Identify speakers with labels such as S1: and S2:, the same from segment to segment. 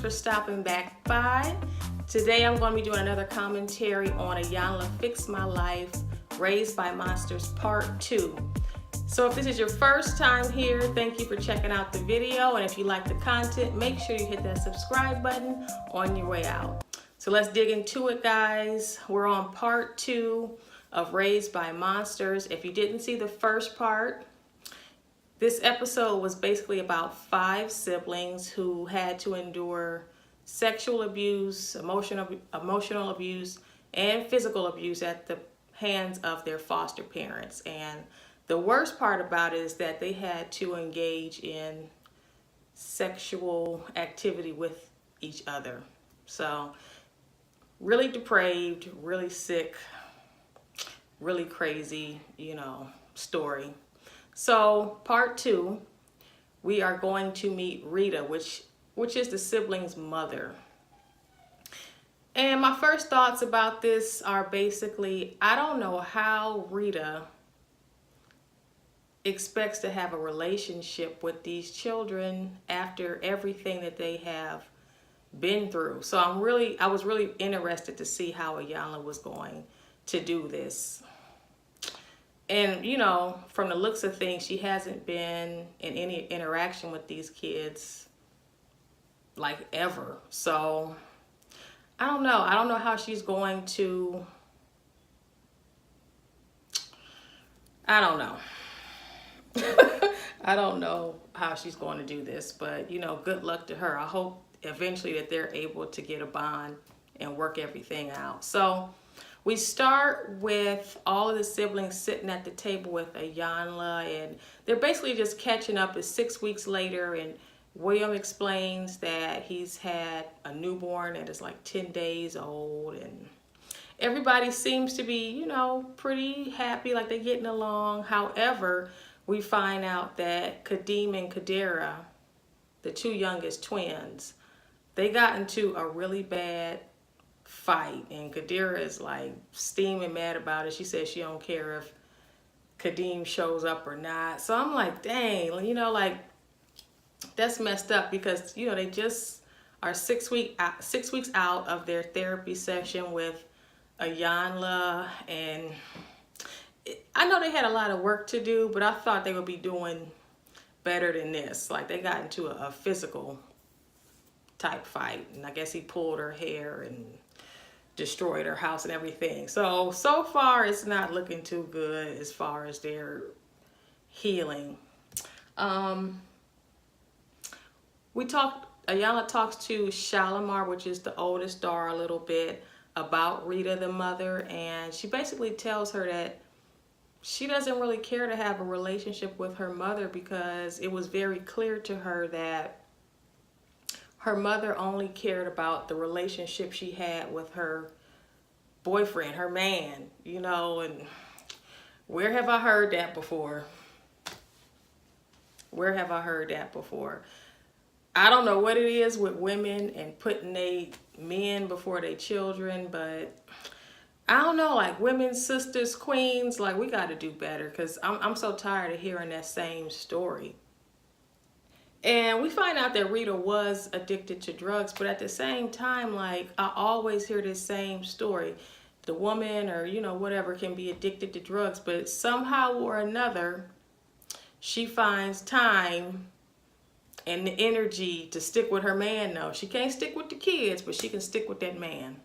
S1: for stopping back by. Today I'm going to be doing another commentary on Iyanla Fix My Life, Raised by Monsters Part 2. So if this is your first time here, thank you for checking out the video. And if you like the content, make sure you hit that subscribe button on your way out. So let's dig into it, guys. We're on Part 2 of Raised by Monsters. If you didn't see the first part, this episode was basically about 5 siblings who had to endure sexual abuse, emotional abuse, and physical abuse at the hands of their foster parents. And the worst part about it is that they had to engage in sexual activity with each other. So really depraved, really sick, really crazy, story. So part 2, we are going to meet Rita, which is the sibling's mother. And my first thoughts about this are basically, I don't know how Rita expects to have a relationship with these children after everything that they have been through. So I was really interested to see how Iyanla was going to do this. And, from the looks of things, she hasn't been in any interaction with these kids, like, ever. So, I don't know. I don't know how she's going to... I don't know. I don't know how she's going to do this. But, good luck to her. I hope eventually that they're able to get a bond and work everything out. So... we start with all of the siblings sitting at the table with Iyanla, and they're basically just catching up. It's 6 weeks later, and William explains that he's had a newborn that is like 10 days old, and everybody seems to be, pretty happy, like they're getting along. However, we find out that Kadeem and Kadira, the 2 youngest twins, they got into a really bad fight, and Kadira is like steaming mad about it. She says she don't care if Kadeem shows up or not. So I'm like, dang, that's messed up, because they just are 6 weeks out of their therapy session with Iyanla, and I know they had a lot of work to do, but I thought they would be doing better than this. Like, they got into a physical type fight, and I guess he pulled her hair and destroyed her house and everything. So far it's not looking too good as far as their healing. Iyanla talks to Shalimar, which is the oldest daughter, a little bit about Rita, the mother, and she basically tells her that she doesn't really care to have a relationship with her mother, because it was very clear to her that her mother only cared about the relationship she had with her boyfriend, her man, and where have I heard that before? Where have I heard that before? I don't know what it is with women and putting they men before their children, but I don't know, like, women, sisters, queens, like, we got to do better, because I'm so tired of hearing that same story. And we find out that Rita was addicted to drugs, but at the same time, like, I always hear this same story. The woman, or, whatever, can be addicted to drugs, but somehow or another, she finds time and the energy to stick with her man. No, she can't stick with the kids, but she can stick with that man.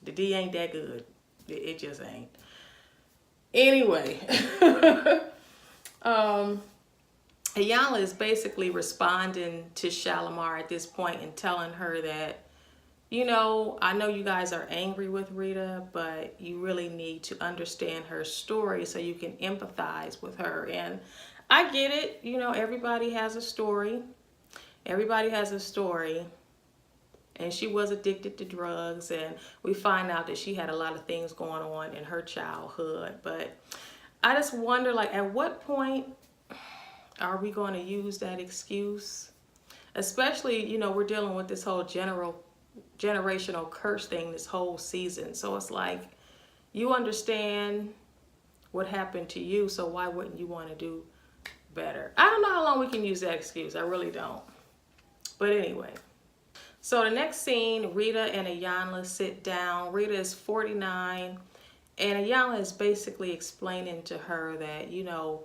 S1: The D ain't that good. It just ain't. Anyway. Iyanla is basically responding to Shalimar at this point and telling her that, I know you guys are angry with Rita, but you really need to understand her story so you can empathize with her. And I get it. Everybody has a story. Everybody has a story. And she was addicted to drugs, and we find out that she had a lot of things going on in her childhood. But I just wonder, like, at what point are we going to use that excuse? Especially, we're dealing with this whole generational curse thing this whole season. So it's like, you understand what happened to you, so why wouldn't you want to do better? I don't know how long we can use that excuse. I really don't. But anyway, so the next scene, Rita and Iyanla sit down. Rita is 49, and Iyanla is basically explaining to her that, you know,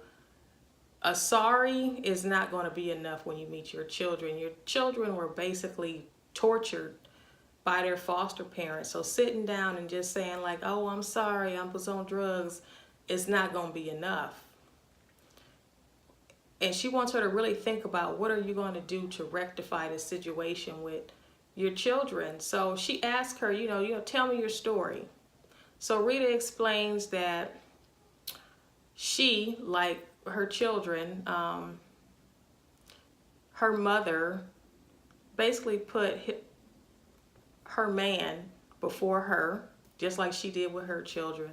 S1: a sorry is not going to be enough when you meet your children. Your children were basically tortured by their foster parents. So sitting down and just saying like, oh, I'm sorry, I was on drugs, is not going to be enough. And she wants her to really think about what are you going to do to rectify the situation with your children. So she asks her, you know, tell me your story. So Rita explains that she, like her children, her mother basically put her man before her, just like she did with her children.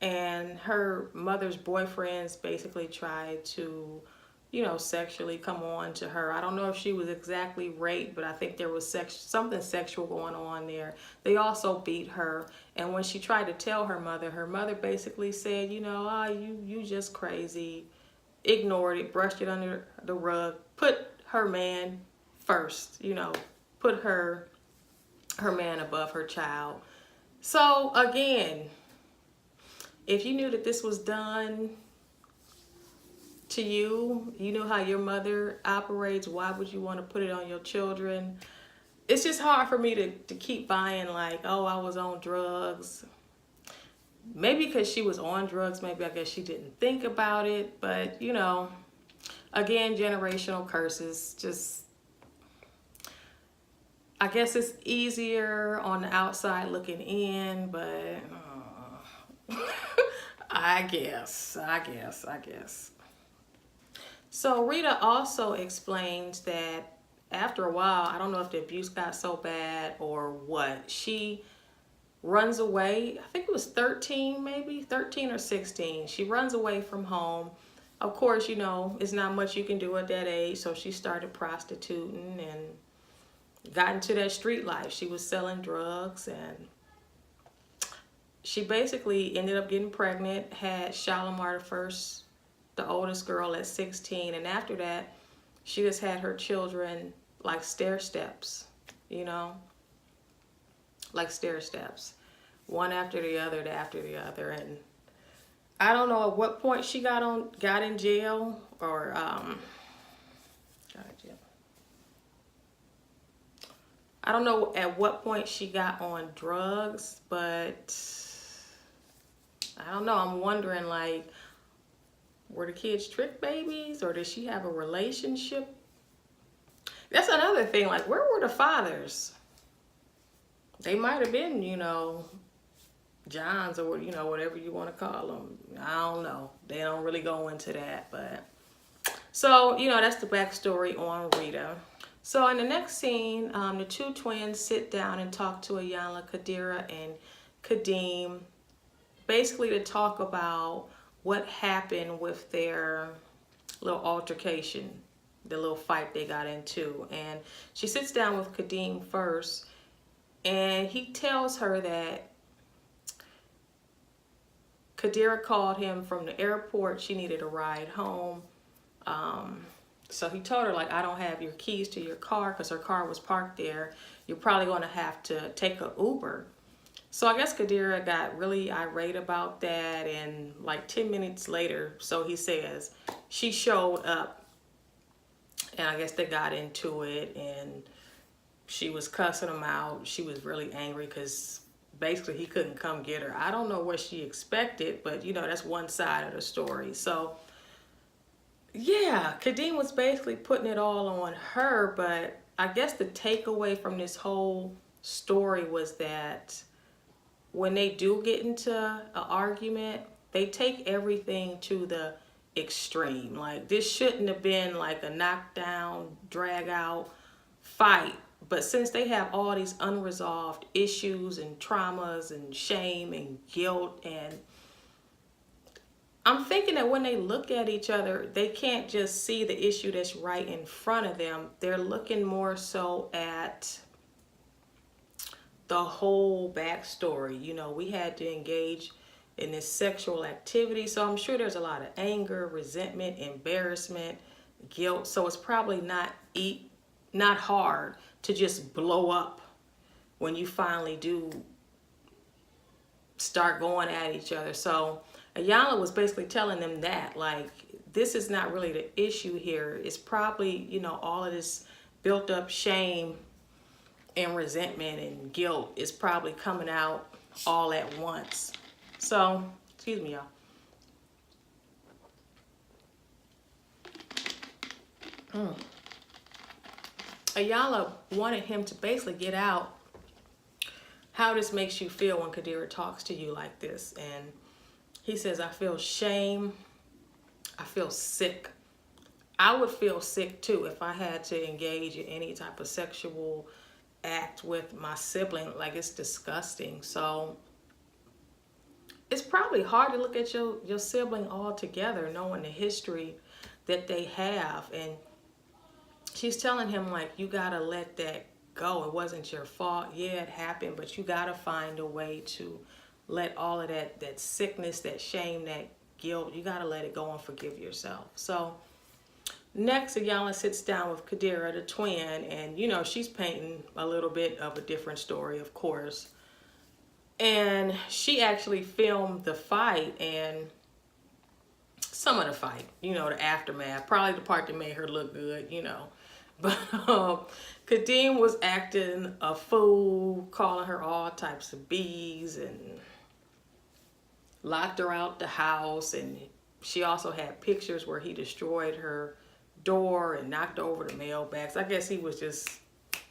S1: And her mother's boyfriends basically tried to, you know, sexually come on to her. I don't know if she was exactly raped, but I think there was something sexual going on there. They also beat her. And when she tried to tell her mother basically said, you know, oh, you just crazy. Ignored it, brushed it under the rug, put her man first, you know, put her man above her child. So again, if you knew that this was done to you, you know how your mother operates, why would you want to put it on your children? It's just hard for me to keep buying like, oh, I was on drugs. Maybe because she was on drugs, maybe I guess she didn't think about it. But, you know, again, generational curses. Just, I guess it's easier on the outside looking in, but I guess. So Rita also explains that after a while, I don't know if the abuse got so bad or what, she runs away. I think it was 13, maybe 13 or 16. She runs away from home. Of course, you know, it's not much you can do at that age. So she started prostituting and got into that street life. She was selling drugs, and she basically ended up getting pregnant, had Shalimar first, the oldest girl, at 16. And after that, she just had her children like stair steps, you know, like stair steps, one after the other, and I don't know at what point she got in jail or got in jail. I don't know at what point she got on drugs, but I don't know. I'm wondering, like, were the kids trick babies, or did she have a relationship? That's another thing. Like, where were the fathers? They might have been, you know, Johns, or, you know, whatever you want to call them. I don't know. They don't really go into that. But so, you know, that's the backstory on Rita. So in the next scene, the two twins sit down and talk to Iyanla, Qadira, and Kadeem, basically to talk about what happened with their little altercation, the little fight they got into. And she sits down with Kadeem first, and he tells her that Qadira called him from the airport. She needed a ride home. So he told her, like, I don't have your keys to your car, because her car was parked there. You're probably going to have to take an Uber. So I guess Qadira got really irate about that, and like 10 minutes later, so he says, she showed up, and I guess they got into it, and she was cussing him out. She was really angry because basically he couldn't come get her. I don't know what she expected, but you know, that's one side of the story. So yeah, Kadeem was basically putting it all on her, but I guess the takeaway from this whole story was that when they do get into an argument, they take everything to the extreme. Like, this shouldn't have been like a knockdown, drag out fight. But since they have all these unresolved issues and traumas and shame and guilt, and I'm thinking that when they look at each other, they can't just see the issue that's right in front of them. They're looking more so at the whole backstory. You know, we had to engage in this sexual activity, so I'm sure there's a lot of anger, resentment, embarrassment, guilt. So it's probably not not hard to just blow up when you finally do start going at each other. So Iyanla was basically telling them that, like, this is not really the issue here. It's probably, you know, all of this built up shame and resentment and guilt is probably coming out all at once. So, excuse me, y'all. Iyanla wanted him to basically get out how this makes you feel when Kadira talks to you like this. And he says, I feel shame. I feel sick. I would feel sick too if I had to engage in any type of sexual act with my sibling. Like, it's disgusting. So it's probably hard to look at your sibling all together, knowing the history that they have. And she's telling him, like, you gotta let that go. It wasn't your fault. Yeah, it happened, but you gotta find a way to let all of that sickness, that shame, that guilt, you gotta let it go and forgive yourself. So next, Iyanla sits down with Kadira, the twin, and, you know, she's painting a little bit of a different story, of course. And she actually filmed the fight and some of the fight, you know, the aftermath, probably the part that made her look good, you know. But Kadeem was acting a fool, calling her all types of B's, and locked her out the house. And she also had pictures where he destroyed her door and knocked over the mailbags. I guess he was just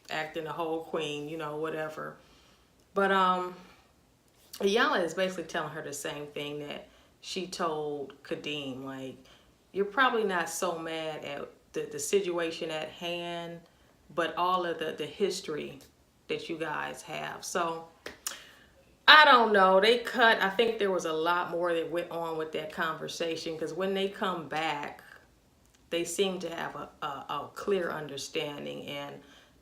S1: acting a whole queen, you know, whatever. But Iyanla is basically telling her the same thing that she told Kadeem. Like, you're probably not so mad at the situation at hand, but all of the history that you guys have. So I don't know. They cut. I think there was a lot more that went on with that conversation, because when they come back, they seem to have a clear understanding. And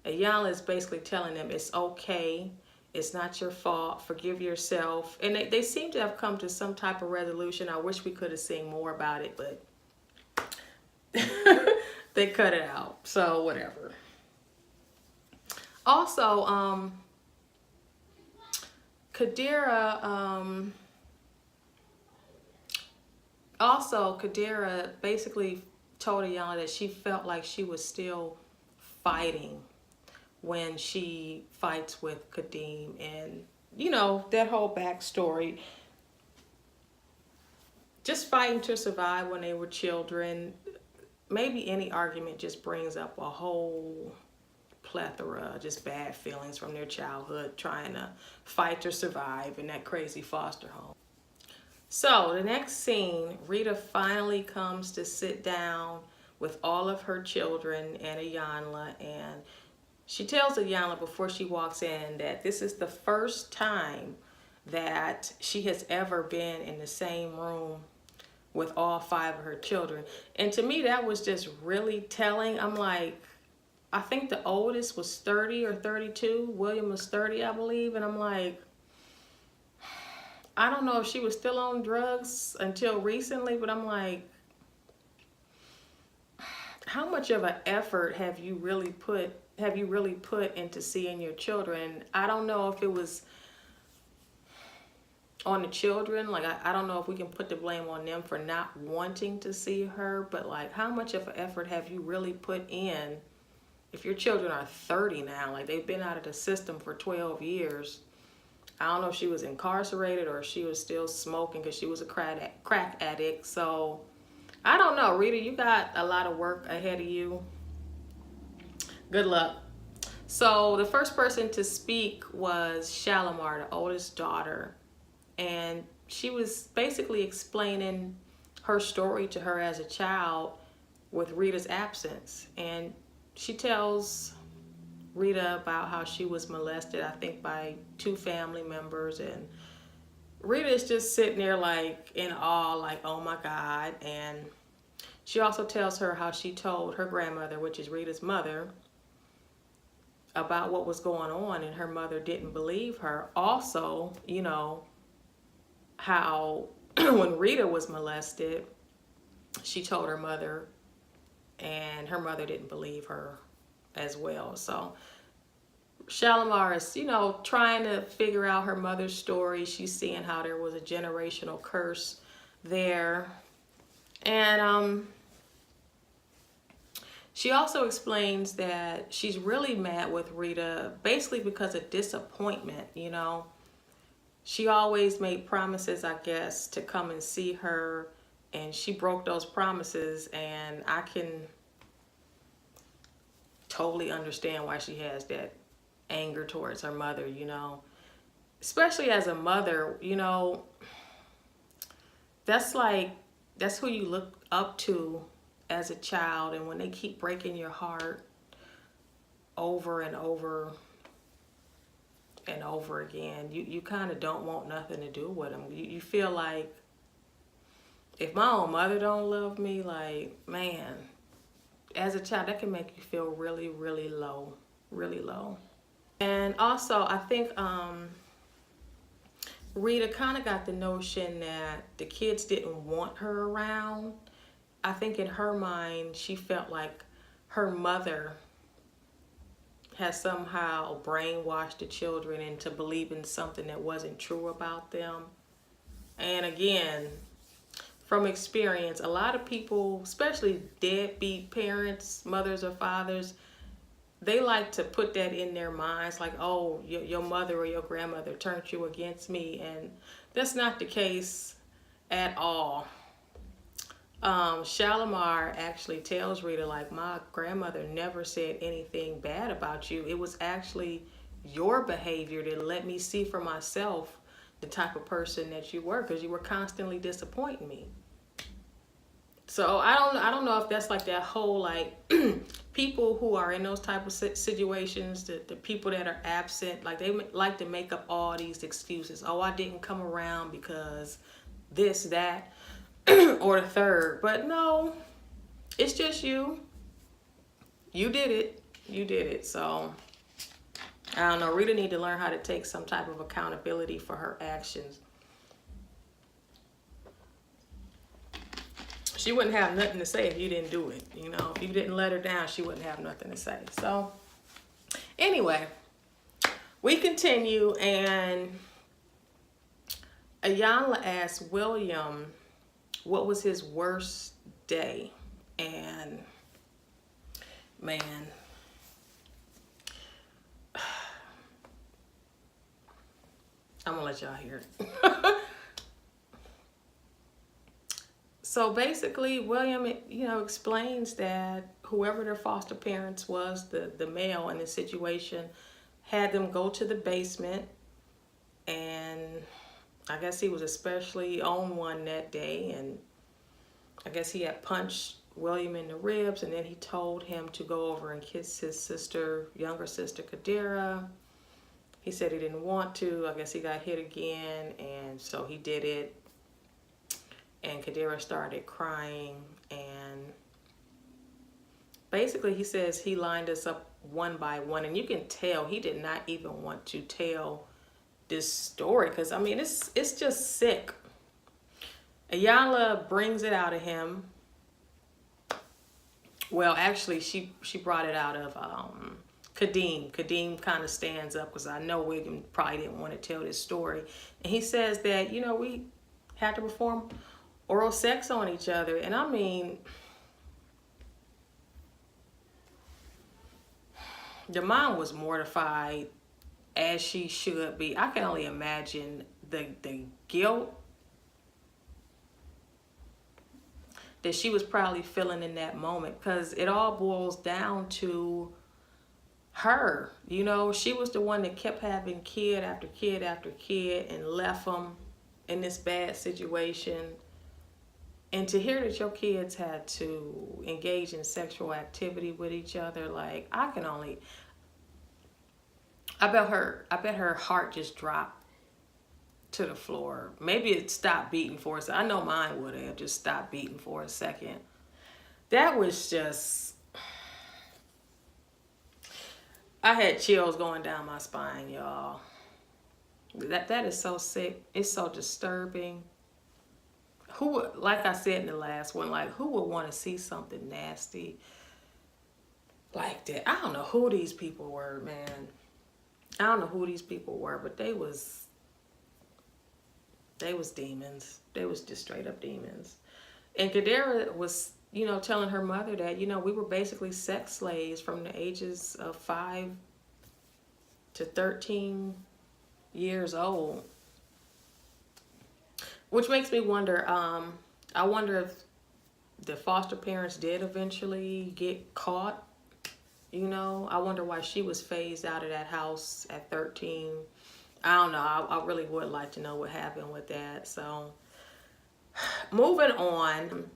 S1: Iyanla is basically telling them it's okay. It's not your fault. Forgive yourself. And they seem to have come to some type of resolution. I wish we could have seen more about it, but they cut it out. So whatever. Also, Kadira, Kadira basically told Iyanla that she felt like she was still fighting when she fights with Kadeem, and, you know, that whole backstory. Just fighting to survive when they were children. Maybe any argument just brings up a whole plethora of just bad feelings from their childhood, trying to fight to survive in that crazy foster home. So the next scene, Rita finally comes to sit down with all of her children and Iyanla, and she tells Iyanla before she walks in that this is the first time that she has ever been in the same room with all 5 of her children. And to me, that was just really telling. I'm like, I think the oldest was 30 or 32. William was 30, I believe. And I'm like, I don't know if she was still on drugs until recently, but I'm like, how much of an effort have you really put into seeing your children? I don't know if it was on the children. Like, I don't know if we can put the blame on them for not wanting to see her, but like, how much of an effort have you really put in if your children are 30 now? Like, they've been out of the system for 12 years. I don't know if she was incarcerated or if she was still smoking, because she was a crack addict. So I don't know, Rita, you got a lot of work ahead of you. Good luck. So the first person to speak was Shalimar, the oldest daughter. And she was basically explaining her story to her as a child with Rita's absence. And she tells Rita about how she was molested, I think, by 2 family members. And Rita is just sitting there like in awe, like, oh my God. And she also tells her how she told her grandmother, which is Rita's mother, about what was going on, and her mother didn't believe her. Also, you know, how when Rita was molested, she told her mother, and her mother didn't believe her as well. So Shalimar is, trying to figure out her mother's story. She's seeing how there was a generational curse there. And she also explains that she's really mad with Rita basically because of disappointment. She always made promises, I guess, to come and see her, and she broke those promises, and I can totally understand why she has that anger towards her mother, especially as a mother. That's who you look up to as a child, and when they keep breaking your heart over and over and over again, you kind of don't want nothing to do with them. You feel like, if my own mother don't love me, like, man, as a child, that can make you feel really, really low, really low. And also, I think Rita kind of got the notion that the kids didn't want her around. I think in her mind, she felt like her mother has somehow brainwashed the children into believing something that wasn't true about them. And again, from experience, a lot of people, especially deadbeat parents, mothers or fathers, they like to put that in their minds, like, oh, your mother or your grandmother turned you against me. And that's not the case at all. Shalimar actually tells Rita, like, my grandmother never said anything bad about you. It was actually your behavior that let me see for myself the type of person that you were, because you were constantly disappointing me. So I don't know if that's like that whole, like, people who are in those type of situations, the people that are absent, like, they like to make up all these excuses. Oh, I didn't come around because this, that, or the third. But no, it's just you. You did it. You did it. So I don't know. Rita need to learn how to take some type of accountability for her actions. She wouldn't have nothing to say if you didn't do it. If you didn't let her down, she wouldn't have nothing to say. So anyway, we continue, and Iyanla asked William what was his worst day. And man, I'm gonna let y'all hear it. So basically, William, explains that whoever their foster parents was, the male in the situation, had them go to the basement, and I guess he was especially on one that day, and I guess he had punched William in the ribs, and then he told him to go over and kiss his sister, younger sister, Kadira. He said he didn't want to. I guess he got hit again, and so he did it. And Kadira started crying, and basically he says he lined us up one by one, and you can tell he did not even want to tell this story, because I mean it's just sick. Iyanla brings it out of him. Well, actually she brought it out of Kadeem. Kadeem kind of stands up, because I know William probably didn't want to tell this story, and he says that we had to perform oral sex on each other. And I mean, the mom was mortified, as she should be. I can only imagine the guilt that she was probably feeling in that moment, because it all boils down to her. She was the one that kept having kid after kid after kid and left them in this bad situation. And to hear that your kids had to engage in sexual activity with each other, like, I bet her heart just dropped to the floor. Maybe it stopped beating for a second. I know mine would have just stopped beating for a second. That was just, I had chills going down my spine, y'all. That is so sick. It's so disturbing. Who would, like I said in the last one, like, who would want to see something nasty like that. I don't know who these people were, man. I don't know who these people were, but they was demons. They was just straight up demons. And Gadara was, telling her mother that, we were basically sex slaves from the ages of 5 to 13 years old. Which makes me wonder, I wonder if the foster parents did eventually get caught. I wonder why she was phased out of that house at 13. I don't know. I really would like to know what happened with that. So, moving on,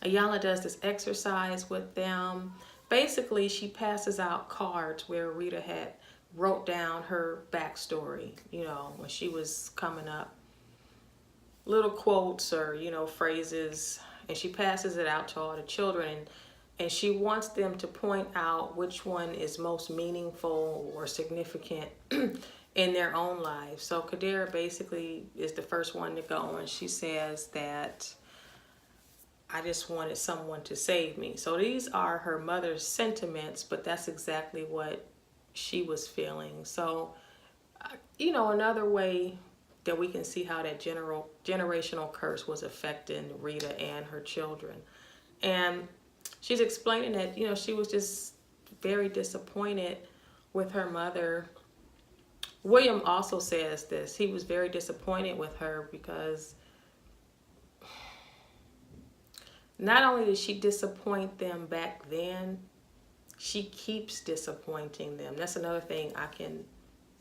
S1: Iyanla does this exercise with them. Basically, she passes out cards where Rita had wrote down her backstory, when she was coming up. Little quotes or, phrases, and she passes it out to all the children. And she wants them to point out which one is most meaningful or significant in their own lives. So Kadira basically is the first one to go, and she says that I just wanted someone to save me. So these are her mother's sentiments, but that's exactly what she was feeling. So, another way that we can see how that generational curse was affecting Rita and her children. And she's explaining that, she was just very disappointed with her mother. William also says this. He was very disappointed with her because not only did she disappoint them back then, she keeps disappointing them. That's another thing I can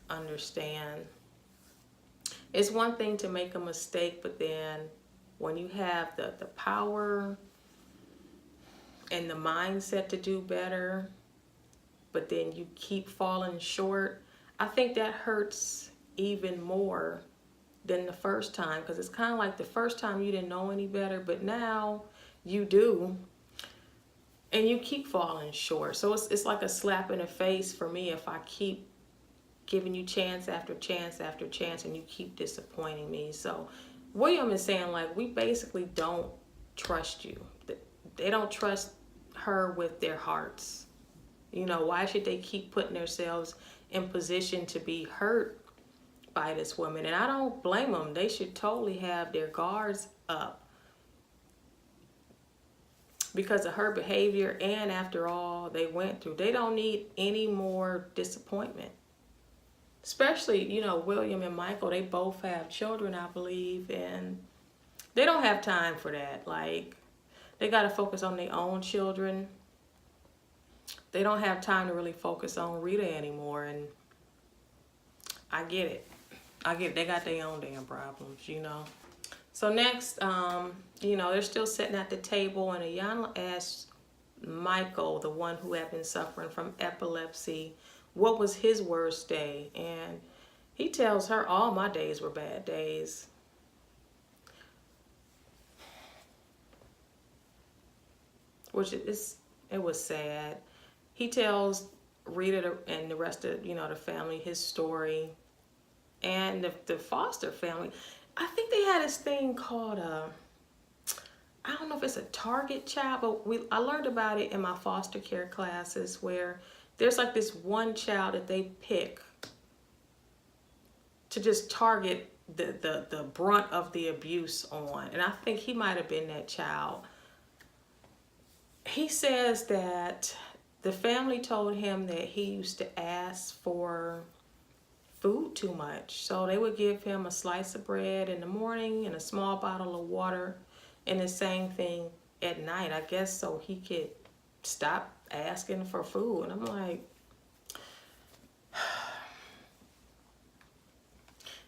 S1: understand. It's one thing to make a mistake, but then when you have the power and the mindset to do better, but then you keep falling short, I think that hurts even more than the first time, because it's kind of like the first time you didn't know any better, but now you do, and you keep falling short. So it's like a slap in the face for me if I keep giving you chance after chance after chance and you keep disappointing me. So William is saying, like, we basically don't trust you. They don't trust her with their hearts. Why should they keep putting themselves in position to be hurt by this woman? And I don't blame them. They should totally have their guards up because of her behavior, and after all they went through. They don't need any more disappointment. Especially, William and Michael, they both have children, I believe, and they don't have time for that. Like, they got to focus on their own children. They don't have time to really focus on Rita anymore, and I get it. They got their own damn problems, So next, they're still sitting at the table, and Iyanla asks Michael, the one who had been suffering from epilepsy, what was his worst day? And he tells her, all my days were bad days. Which it was sad. He tells Rita and the rest of, the family his story. And the foster family, I think they had this thing called I don't know if it's a target child, but I learned about it in my foster care classes, where there's like this one child that they pick to just target the brunt of the abuse on. And I think he might have been that child. He says that the family told him that he used to ask for food too much. So they would give him a slice of bread in the morning and a small bottle of water, and the same thing at night, I guess, so he could stop asking for food. And I'm like,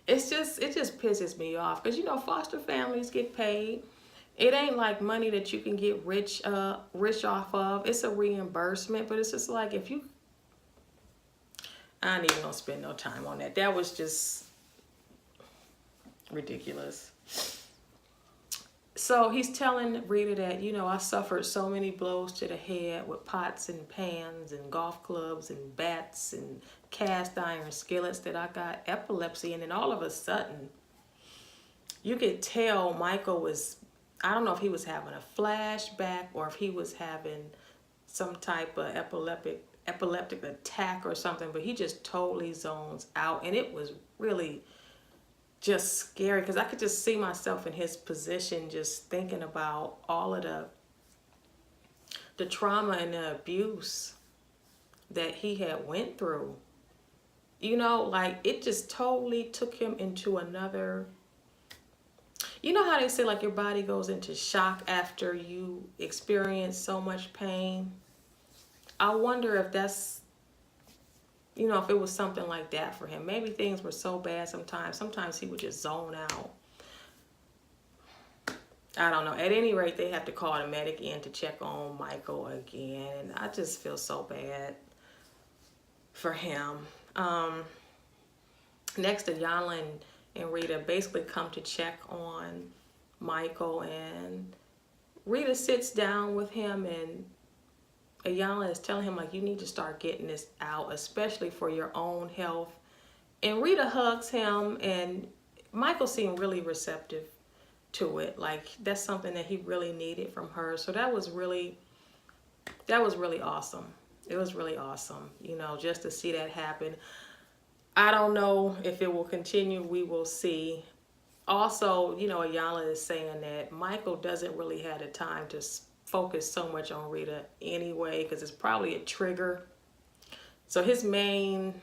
S1: it just pisses me off, because foster families get paid. It ain't like money that you can get rich off of. It's a reimbursement, but it's just like, if you, I ain't even gonna spend no time on that. That was just ridiculous. So he's telling Rita that, I suffered so many blows to the head with pots and pans and golf clubs and bats and cast iron skillets that I got epilepsy. And then all of a sudden, you could tell Michael was, I don't know if he was having a flashback or if he was having some type of epileptic attack or something, but he just totally zones out, and it was really just scary because I could just see myself in his position, just thinking about all of the trauma and the abuse that he had went through. You know, like it just totally took him into another. You know how they say like your body goes into shock after you experience so much pain? I wonder if that's, you know, if it was something like that for him. Maybe things were so bad sometimes. Sometimes he would just zone out. I don't know. At any rate, they have to call the medic in to check on Michael again. And I just feel so bad for him. Next, Iyanla and Rita basically come to check on Michael. And Rita sits down with him, and Iyanla is telling him, like, you need to start getting this out, especially for your own health. And Rita hugs him, and Michael seemed really receptive to it. Like, that's something that he really needed from her. So that was really awesome. It was really awesome, you know, just to see that happen. I don't know if it will continue. We will see. Also, you know, Iyanla is saying that Michael doesn't really have the time to focus so much on Rita anyway, because it's probably a trigger. So his main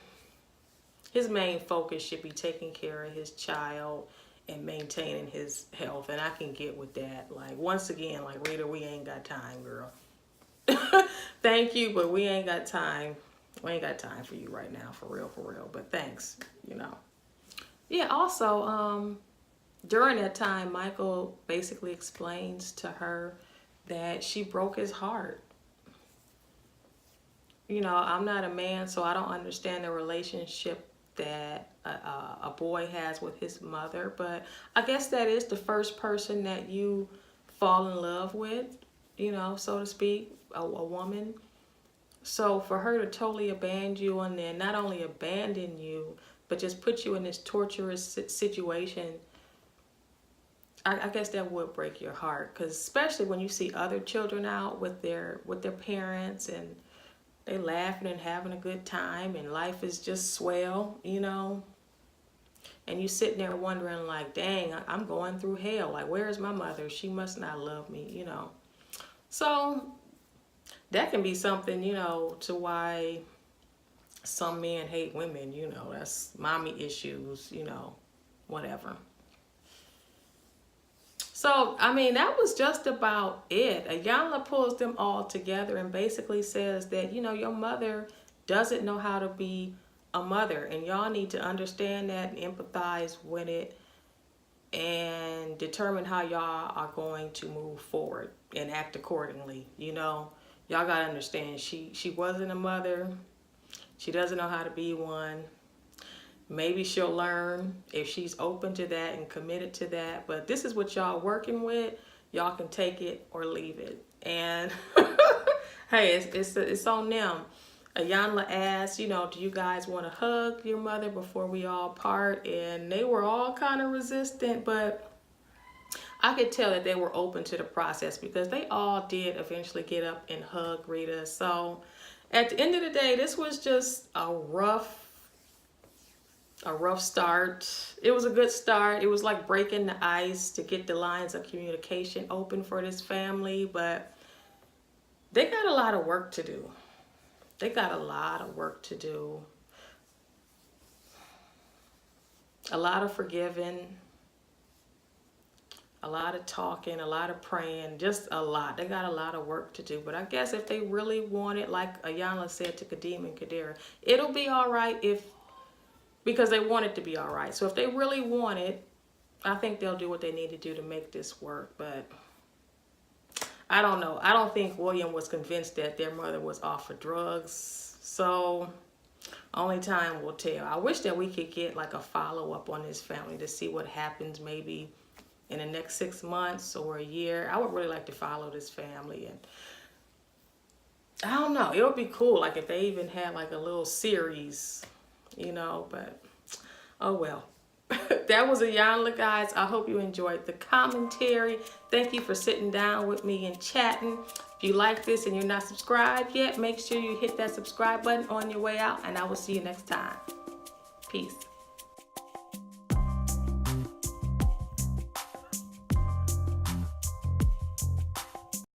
S1: focus should be taking care of his child and maintaining his health. And I can get with that. Like, once again, like, Rita, we ain't got time, girl. Thank you, but we ain't got time. We ain't got time for you right now, for real, for real. But thanks, you know. Yeah, also, during that time, Michael basically explains to her that she broke his heart. You know, I'm not a man, so I don't understand the relationship that a boy has with his mother. But I guess that is the first person that you fall in love with, you know, so to speak, a woman. So for her to totally abandon you, and then not only abandon you, but just put you in this torturous situation, I guess that would break your heart. Because especially when you see other children out with their parents, and they laughing and having a good time, and life is just swell, you know. And you sitting there wondering, like, dang, I'm going through hell. Like, where is my mother? She must not love me, you know. So that can be something, you know, to why some men hate women, you know. That's mommy issues, you know, whatever. So, I mean, that was just about it. Iyanla pulls them all together and basically says that, you know, your mother doesn't know how to be a mother, and y'all need to understand that and empathize with it and determine how y'all are going to move forward and act accordingly. You know, y'all got to understand she wasn't a mother. She doesn't know how to be one. Maybe she'll learn if she's open to that and committed to that. But this is what y'all working with. Y'all can take it or leave it. And hey, it's on them. Iyanla asked, you know, do you guys want to hug your mother before we all part? And they were all kind of resistant, but I could tell that they were open to the process, because they all did eventually get up and hug Rita. So at the end of the day, this was just a rough start. It was a good start. It was like breaking the ice to get the lines of communication open for this family, but they got a lot of work to do. They got a lot of work to do. A lot of forgiving, a lot of talking, a lot of praying, just a lot. They got a lot of work to do. But I guess if they really want it, like Iyanla said to Kadeem and Kadira, it'll be all right because they want it to be all right. So if they really want it, I think they'll do what they need to do to make this work. But I don't know. I don't think William was convinced that their mother was off of drugs. So only time will tell. I wish that we could get like a follow-up on this family to see what happens maybe in the next 6 months or a year. I would really like to follow this family. And I don't know. It would be cool, like, if they even had like a little series, you know, but oh well. that was Iyanla, guys. I hope you enjoyed the commentary. Thank you for sitting down with me and chatting. If you like this and you're not subscribed yet, make sure you hit that subscribe button on your way out, and I will see you next time. Peace.